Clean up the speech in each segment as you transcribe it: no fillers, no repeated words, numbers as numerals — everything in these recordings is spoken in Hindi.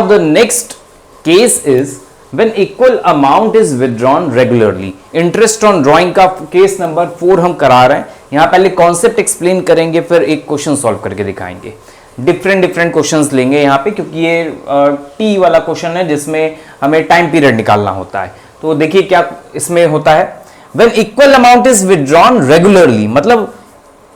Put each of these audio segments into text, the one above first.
The next case is when equal amount is withdrawn regularly. Interest on drawing का केस नंबर 4 हम करा रहे हैं। यहां पहले कॉन्सेप्ट एक्सप्लेन करेंगे, फिर एक क्वेश्चन सॉल्व करके दिखाएंगे। डिफरेंट क्वेश्चंस लेंगे यहां पे, क्योंकि ये टी वाला क्वेश्चन है जिसमें हमें टाइम पीरियड निकालना होता है। तो देखिए क्या इसमें होता है, when equal amount is withdrawn regularly, मतलब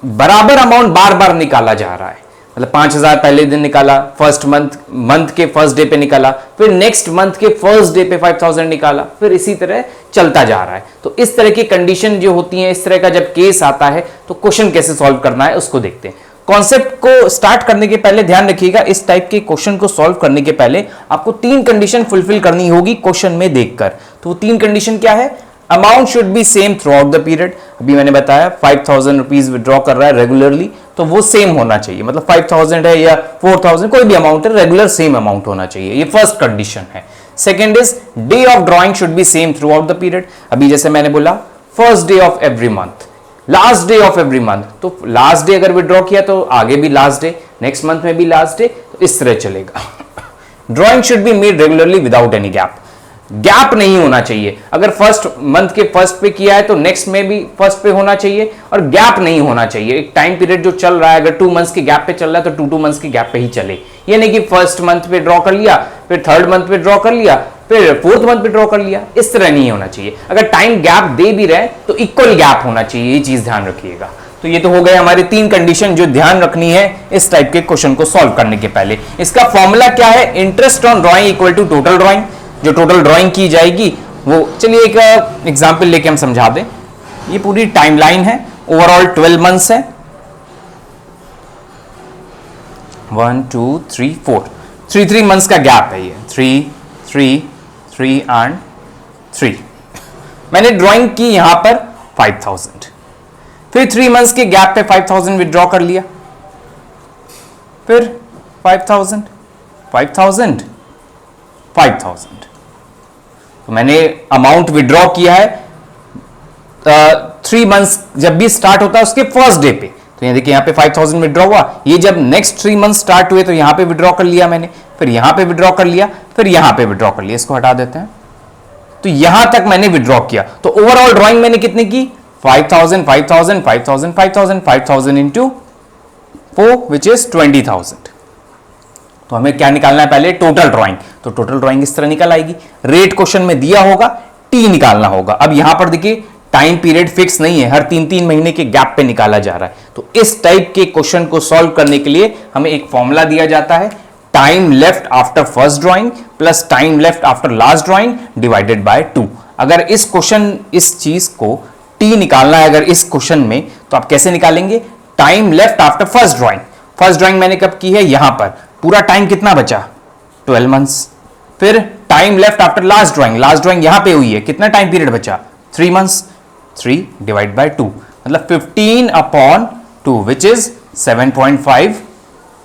बराबर अमाउंट बार बार निकाला जा रहा है। मतलब 5,000 पहले दिन निकाला, फर्स्ट मंथ के फर्स्ट डे पे निकाला, फिर नेक्स्ट मंथ के फर्स्ट डे पे 5,000 निकाला, फिर इसी तरह चलता जा रहा है। तो इस तरह की कंडीशन जो होती है, इस तरह का जब केस आता है तो क्वेश्चन कैसे सॉल्व करना है उसको देखते हैं। कॉन्सेप्ट को स्टार्ट करने के पहले ध्यान रखिएगा, इस टाइप के क्वेश्चन को सॉल्व करने के पहले आपको 3 कंडीशन फुलफिल करनी होगी क्वेश्चन में देखकर। तो 3 कंडीशन क्या है? Amount should be same through out the period. अभी मैंने बताया 5,000 रुपीज विड्रॉ कर रहा है रेगुलरली, तो वो सेम होना चाहिए। मतलब 5,000 है या 4,000, कोई भी अमाउंट है, रेगुलर सेम अमाउंट होना चाहिए। ये फर्स्ट कंडीशन है। Second is day of drawing should be same through out the period. अभी जैसे मैंने बोला first day of every month, last day of every month, तो लास्ट डे अगर विड्रॉ किया तो आगे भी लास्ट डे, नेक्स्ट मंथ में भी लास्ट डे, तो इस तरह चलेगा। Drawing should be made regularly without any gap. Gap नहीं होना चाहिए। अगर फर्स्ट मंथ के फर्स्ट पे किया है तो नेक्स्ट में भी फर्स्ट पे होना चाहिए, और गैप नहीं होना चाहिए। एक टाइम पीरियड जो चल रहा है, अगर 2 मंथ्स के गैप पे चल रहा है तो 2 मंथ्स के गैप पे ही चले। ये नहीं कि फर्स्ट मंथ पे ड्रॉ कर लिया, फिर थर्ड मंथ पे ड्रॉ कर लिया, फिर फोर्थ मंथ पे ड्रॉ कर लिया, इस तरह नहीं होना चाहिए। अगर टाइम गैप दे भी रहे तो इक्वल गैप होना चाहिए, ये चीज ध्यान रखिएगा। तो ये तो हो गए हमारे 3 कंडीशन जो ध्यान रखनी है इस टाइप के क्वेश्चन को सॉल्व करने के पहले। इसका फॉर्मूला क्या है? Interest on drawing equal to total drawing. जो टोटल ड्राइंग की जाएगी वो, चलिए एक एग्जांपल लेके हम समझा दें। ये पूरी टाइमलाइन है, ओवरऑल 12 मंथ्स है, 1 2 3 4, 3 मंथ्स का गैप है। ये 3 3 3 एंड 3। मैंने ड्राइंग की यहां पर 5,000, फिर 3 मंथ्स के गैप पे 5,000 विड्रॉ कर लिया, फिर 5,000 5,000 5,000। तो मैंने अमाउंट विड्रॉ किया है 3 मंथ्स जब भी स्टार्ट होता है उसके फर्स्ट डे पे। तो ये देखिए यहाँ पे 5,000 विड्रॉ हुआ। ये जब नेक्स्ट 3 मंथ स्टार्ट हुए तो यहाँ पे विड्रॉ कर लिया मैंने, फिर यहाँ पे विड्रॉ कर लिया, फिर यहाँ पे विड्रॉ कर लिया। इसको हटा देते हैं। तो यहां तक मैंने विड्रॉ किया। तो ओवरऑल ड्रॉइंग मैंने कितने की? 5,000 5,000 5,000 5,000 5,000 इंटू 4 विच इज 20,000। तो हमें क्या निकालना है? पहले टोटल ड्राइंग। तो टोटल ड्राइंग इस तरह निकल आएगी। रेट क्वेश्चन में दिया होगा, टी निकालना होगा। अब यहां पर देखिए टाइम पीरियड फिक्स नहीं है, हर 3-3 महीने के गैप पे निकाला जा रहा है। तो इस टाइप के क्वेश्चन को सॉल्व करने के लिए हमें एक फॉर्मूला दिया जाता है, time left after first drawing plus time left after last drawing divided by 2। अगर इस चीज को टी निकालना है अगर इस क्वेश्चन में, तो आप कैसे निकालेंगे? Time left after first drawing. First drawing मैंने कब की है? यहां पर। पूरा टाइम कितना बचा? 12 मंथ्स। फिर time left after last drawing, last drawing यहां पे हुई है, कितना टाइम पीरियड बचा? 3 मंथ्स। 3 डिवाइड बाय 2 मतलब 15/2 विच इज 7.5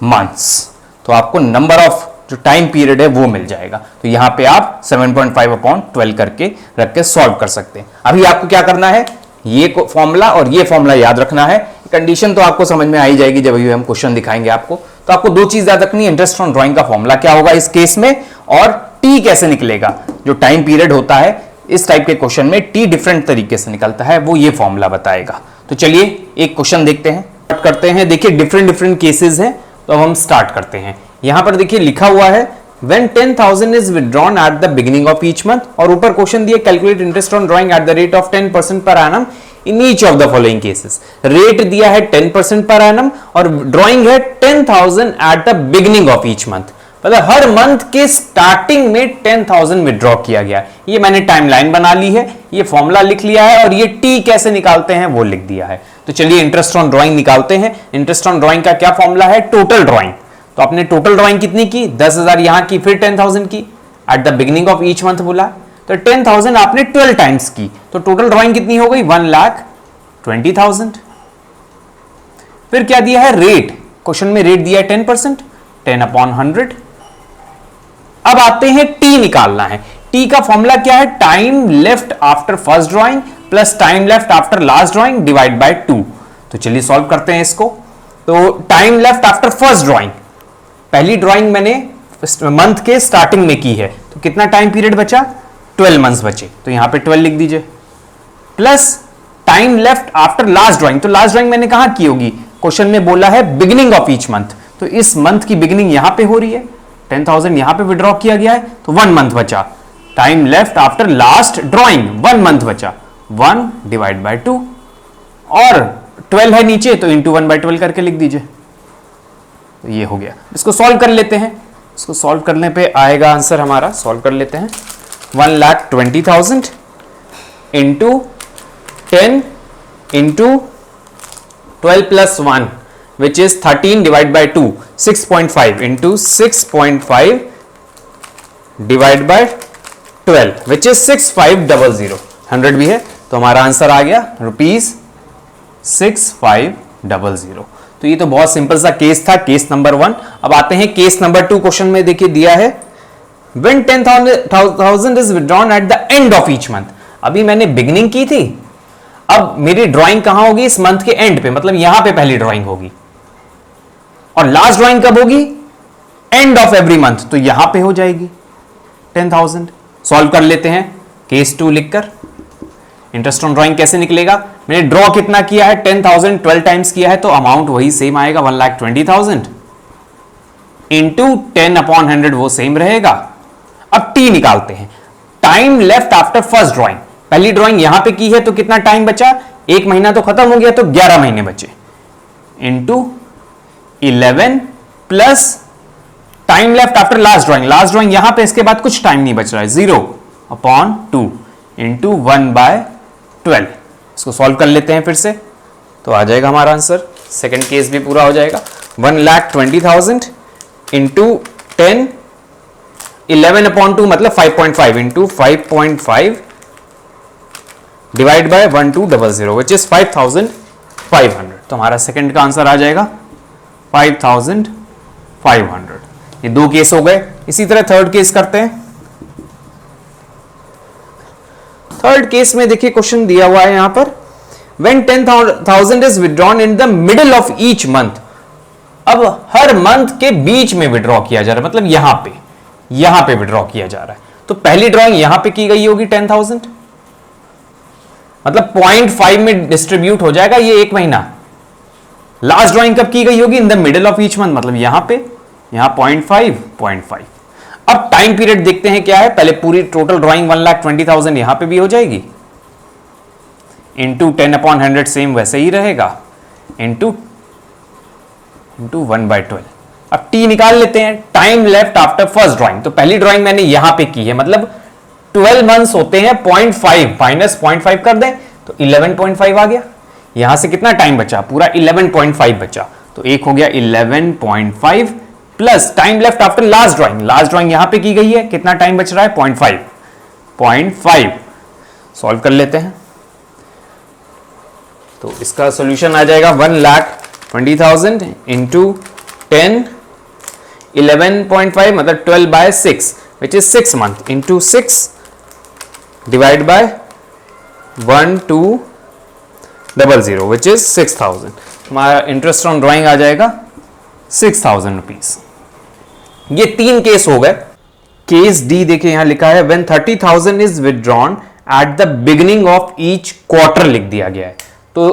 मंथ्स। तो आपको नंबर ऑफ जो टाइम पीरियड है वो मिल जाएगा। तो यहां पे आप 7.5/12 करके रख के सॉल्व कर सकते हैं। अभी आपको क्या करना है? ये फॉर्मूला और ये फॉर्मूला याद रखना है। कंडीशन तो आपको समझ में आ ही जाएगी जब अभी हम क्वेश्चन दिखाएंगे आपको। तो आपको 2 चीज याद रखनी है, इंटरेस्ट ऑन ड्राइंग का फॉर्मूला क्या होगा इस केस में, और टी कैसे निकलेगा। जो टाइम पीरियड होता है इस टाइप के क्वेश्चन में टी डिफरेंट तरीके से निकलता है, वो ये फॉर्मूला बताएगा। तो चलिए एक क्वेश्चन देखते हैं, स्टार्ट करते हैं। देखिए डिफरेंट केसेस है, तो अब हम स्टार्ट करते हैं। यहां पर देखिए लिखा हुआ है when 10,000 is withdrawn at the beginning of each month, और ऊपर क्वेश्चन दिया calculate interest on drawing at the rate of 10% per annum in each of the following cases. Rate दिया है 10% पर एनम और ड्राइंग है 10,000 at the beginning of each month. मतलब हर मंथ के स्टार्टिंग में 10,000 विड्रॉ किया गया। ये मैंने टाइमलाइन बना ली है, ये फॉर्मूला लिख लिया है, और ये टी कैसे निकालते हैं वो लिख दिया है। तो चलिए इंटरेस्ट ऑन ड्राइंग निकालते हैं। इंटरेस्ट ऑन ड्राइंग का क्या फॉर्मूला है? Total drawing. तो आपने टोटल ड्राइंग कितनी की? 10,000 यहां की, फिर 10,000 की at the beginning of each month बोला, तो 10,000 आपने 12 टाइम्स की, तो टोटल ड्राइंग कितनी हो गई? 1,20,000। फिर क्या दिया है? रेट। क्वेश्चन में रेट दिया है 10%, 10/100। अब आते हैं टी निकालना है। टी का फॉर्मूला क्या है? Time left after first drawing plus time left after last drawing divide by 2। तो चलिए सॉल्व करते हैं इसको। तो time left after first drawing, पहली ड्राइंग मैंने मंथ के स्टार्टिंग में की है, तो कितना टाइम पीरियड बचा, 12 मंथ्स बचे, तो यहां पे 12 लिख दीजिए, plus time left after last drawing. तो लास्ट ड्राइंग मैंने कहां की होगी, क्वेश्चन में बोला है बिगिनिंग ऑफ ईच मंथ, तो इस मंथ की बिगिनिंग यहां पे हो रही है, 10,000 यहां पे विड्रॉ किया गया है, तो 1 मंथ बचा। Time left after last drawing 1 month बचा, 1 डिवाइड बाय 2, और 12 है नीचे तो इंटू 1/12 करके लिख दीजिए, तो ये हो गया। इसको सॉल्व कर लेते हैं, इसको सॉल्व करने पे आएगा आंसर हमारा, सॉल्व कर लेते हैं, 1,20,000 into 10 into 12 plus 1 which is 13 divided by 2, 6.5 into 6.5 divided by 12 which is 6500, 100 भी है, तो हमारा आंसर आ गया ₹6500। तो ये तो बहुत सिंपल सा केस था, केस नंबर 1। अब आते हैं केस नंबर 2। क्वेश्चन में देखिए दिया है when 10,000 is withdrawn at the end of each month। अभी मैंने बिगनिंग की थी, अब मेरी ड्राइंग कहां होगी, इस मंथ के एंड पे, मतलब यहां पे पहली ड्राइंग होगी, और लास्ट ड्राइंग कब होगी, एंड ऑफ एवरी मंथ, तो यहां पे हो जाएगी 10,000। सॉल्व कर लेते हैं केस 2 लिखकर। इंटरेस्ट ऑन ड्राइंग कैसे निकलेगा, मैंने ड्रॉ कितना किया है, 10,000 12 टाइम्स किया है, तो अमाउंट वही सेम आएगा, 1,20,000 इंटू 10/100 वो सेम रहेगा। अब टी निकालते हैं, time left after first drawing, पहली ड्राइंग यहां पे की है तो कितना टाइम बचा, 1 महीना तो खत्म हो गया, तो 11 महीने बचे, into 11 plus time left after last drawing, last drawing यहां पे, इसके बाद कुछ टाइम नहीं बच रहा है, 0/2 इंटू 1/12। इसको सॉल्व कर लेते हैं फिर से, तो आ जाएगा हमारा आंसर, सेकंड केस भी पूरा हो जाएगा, 1,20,000 इंटू 10, 11/2 मतलब 5.5 into 5.5 divide by 1200 which is 5,500। तो हमारा सेकंड का आंसर आ जाएगा 5,500। ये 2 केस हो गए। इसी तरह थर्ड केस करते हैं। थर्ड केस में देखिए क्वेश्चन दिया हुआ है यहां पर, when 10,000 is withdrawn in the middle of each month। अब हर मंथ के बीच में विड्रॉ किया जा रहा है, मतलब यहां पे विड्रॉ किया जा रहा है, तो पहली ड्रॉइंग यहां पे की गई होगी 10,000, मतलब 0.5 में डिस्ट्रीब्यूट हो जाएगा ये 1 महीना। लास्ट ड्राइंग कब की गई होगी, in the middle of each month, मतलब यहां 0.5। अब टाइम पीरियड देखते हैं क्या है, पहले पूरी टोटल ड्राइंग 1,20,000 यहां पे भी हो जाएगी, इंटू 10/100 सेम वैसे ही रहेगा, इंटू 1/12। अब टी निकाल लेते हैं, time left after first drawing, तो पहली ड्राइंग मैंने यहां पे की है, मतलब 12 मंथ्स होते हैं, 0.5 माइनस 0.5 कर दें तो 11.5 आ गया। यहां से कितना टाइम बचा, पूरा 11.5 बचा, तो एक हो गया 11.5 plus time left after last drawing, last drawing यहां पे की गई है, कितना टाइम बच रहा है, 0.5। सॉल्व कर लेते हैं, तो इसका सॉल्यूशन आ जाएगा 1,20,000 इंटू 10, 11.5 मतलब 12/6 which is 6 month into 6 divide by 1,200 which is 6,000। हमारा इंटरेस्ट ऑन ड्राइंग आ जाएगा 6,000 रुपीज। ये 3 केस हो गए। केस डी देखिए यहां लिखा है when 30,000 is withdrawn at the beginning of each quarter लिख दिया गया है, तो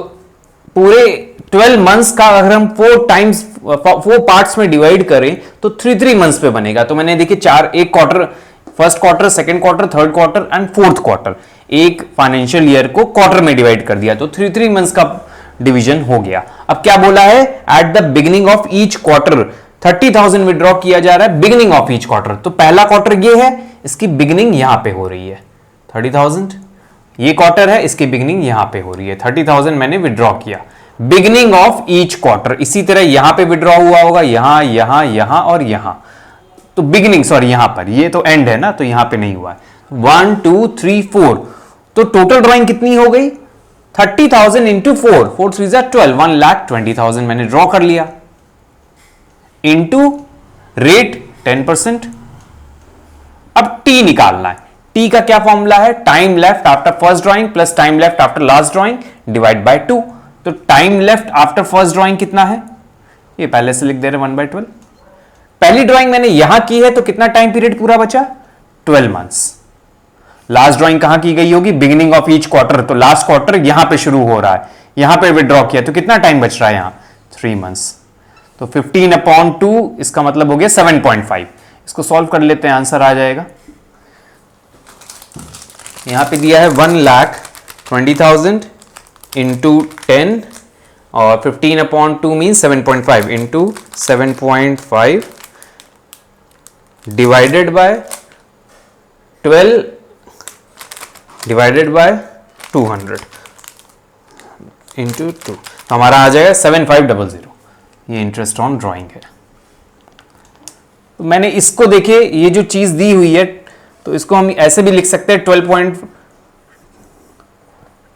पूरे 12 मंथ्स का अगर हम 4 पार्ट्स में डिवाइड करें तो 3 मंथ्स पे बनेगा। तो मैंने देखिए 1 quarter, first quarter, second quarter, third quarter and fourth quarter, एक फाइनेंशियल ईयर को क्वार्टर में डिवाइड कर दिया, तो 3 मंथ्स का डिवीजन हो गया। अब क्या बोला है, at the beginning of each quarter 30,000 withdraw किया जा रहा है, बिगिनिंग ऑफ ईच क्वार्टर, तो पहला क्वार्टर ये है, इसकी बिगिनिंग यहां पे हो रही है 30,000, ये क्वार्टर है, इसकी बिगिनिंग यहां पे हो रही है, 30,000 मैंने विड्रॉ किया बिगिनिंग ऑफ ईच क्वार्टर। इसी तरह यहां पे विड्रॉ हुआ होगा, यहां यहां यहां और यहां, तो बिगिनिंग सॉरी यहां पर, ये तो एंड है ना, तो यहां पे नहीं हुआ है। 1 2 3 4, तो टोटल ड्राइंग कितनी हो गई, 30,000 इंटू 4, 4 3 12, 1,20,000 मैंने ड्रॉ कर लिया, इंटू रेट 10%। अब टी निकालना है, टी का क्या फॉर्मूला है, time left after first drawing plus time left after last drawing divide by 2। तो time left after first drawing कितना है, ये पहले से लिख दे रहे 1/12, पहली ड्राइंग मैंने यहां की है तो कितना टाइम पीरियड पूरा बचा? 12 मंथ्स। लास्ट ड्राइंग कहां की गई होगी? बिगिनिंग ऑफ ईच क्वार्टर, तो लास्ट क्वार्टर यहां पे शुरू हो रहा है, यहां पे विड्रॉ किया तो कितना टाइम बच रहा है यहां? 3 मंथ्स। तो 15/2 इसका मतलब हो गया 7.5। इसको सॉल्व कर लेते हैं, आंसर आ जाएगा। यहां पे दिया है 1,20,000 इंटू 10 और 15/2 mean 7.5 into 7.5 divided by 12 divided by 200 into 2, हमारा आ जाएगा 7500। ये इंटरेस्ट ऑन ड्राइंग है। तो मैंने इसको देखिए, ये जो चीज दी हुई है तो इसको हम ऐसे भी लिख सकते हैं 12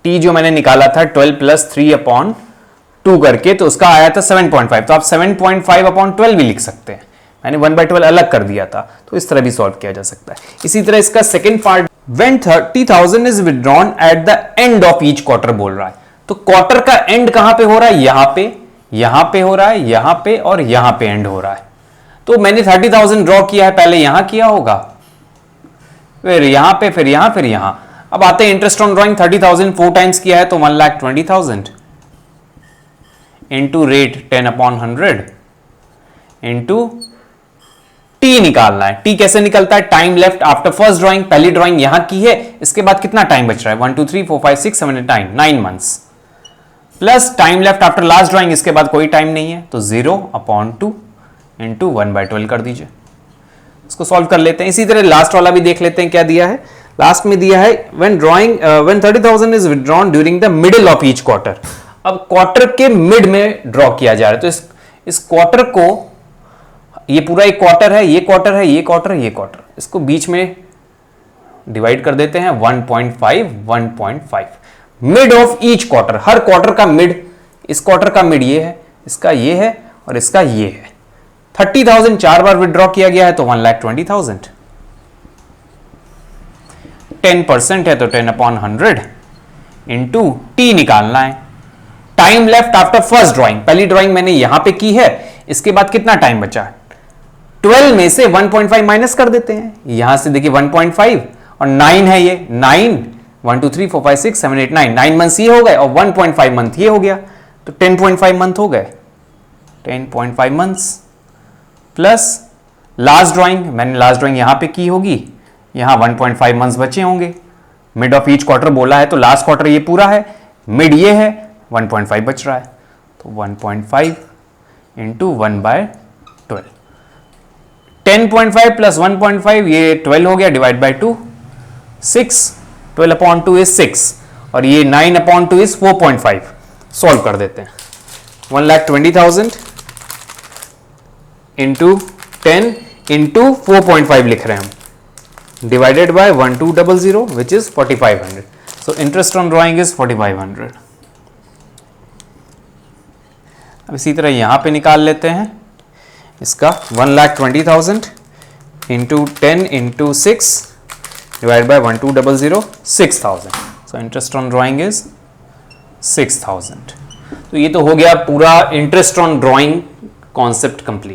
टी जो मैंने निकाला था 12 + 3/2 करके, तो उसका आया था 7.5। तो आप 7.5/12 भी लिख सकते हैं। मैंने 1/12 अलग कर दिया था, तो इस तरह भी सॉल्व किया जा सकता है। इसी तरह इसका second part, when 30,000 is withdrawn at the end of each quarter बोल रहा है। तो क्वार्टर का एंड कहां पे हो रहा है? यहां पे, यहां पे हो रहा है, यहां पे और यहां पे एंड हो रहा है। तो मैंने 30,000 ड्रॉ किया है, पहले यहां किया होगा, फिर यहां पे, फिर यहां, फिर यहां। अब आते हैं इंटरेस्ट ऑन ड्रॉइंग। 30,000 4 टाइम्स किया है तो 1,20,000 इंटू रेट 10/100 इंटू टी निकालना है। टी कैसे निकलता है? Time left after first drawing. पहली ड्राइंग यहां की है, इसके बाद कितना टाइम बच रहा है? 1 2 3 4 5 6 7 8 9 9 months plus time left after last drawing, इसके बाद कोई टाइम नहीं है तो 0/2 इंटू 1/12 कर दीजिए। इसको सॉल्व कर लेते हैं। इसी तरह लास्ट वाला भी देख लेते हैं क्या दिया है। लास्ट में दिया है when 30,000 is withdrawn during the middle of each quarter। अब क्वार्टर के मिड में ड्रॉ किया जा रहा है, तो इस क्वार्टर को, ये पूरा एक क्वार्टर है, ये क्वार्टर है, ये क्वार्टर, ये क्वार्टर, इसको बीच में डिवाइड कर देते हैं 1.5 mid of each quarter. Her quarter का मिड, इस क्वार्टर का मिड ये है, इसका ये है और इसका ये है। 30,000 4 बार विड्रॉ किया गया है तो 1,20,000। 10% है तो 10/100 इंटू टी निकालना है। Time left after first drawing, पहली ड्राइंग मैंने यहां पे की है, इसके बाद कितना टाइम बचा? 12 में से 1.5 माइनस कर देते हैं। यहां से देखिए 1.5 और 9 है, ये 9 1 2 3 4 5 6 7 8 9 9 मंथ्स ये हो गए और 1.5 मंथ ये हो गया, तो 10.5 मंथ हो गए। 10.5 मंथ्स प्लस लास्ट ड्राइंग, मैंने लास्ट ड्राइंग यहां पे की होगी, यहां 1.5 मंथ्स बचे होंगे। मिड ऑफ ईच क्वार्टर बोला है तो लास्ट क्वार्टर ये पूरा है, मिड ये है, 1.5 बच रहा है तो 1.5 इंटू 1/12। 10.5 प्लस 1.5 ये 12 हो गया, डिवाइड बाय 2 6, 12/2 इज 6 और ये 9/2 इज 4.5। सॉल्व कर देते हैं। 1,20,000 इंटू 10 इंटू 4.5 लिख रहे हैं हम, divided by 1200 which is 4,500। So interest on drawing is 4,500। अब इसी तरह यहां पे निकाल लेते हैं इसका 1,20,000 into 10 into 6 divide by 1200 6,000। So interest on drawing is 6,000। तो ये तो हो गया पूरा interest on drawing concept complete.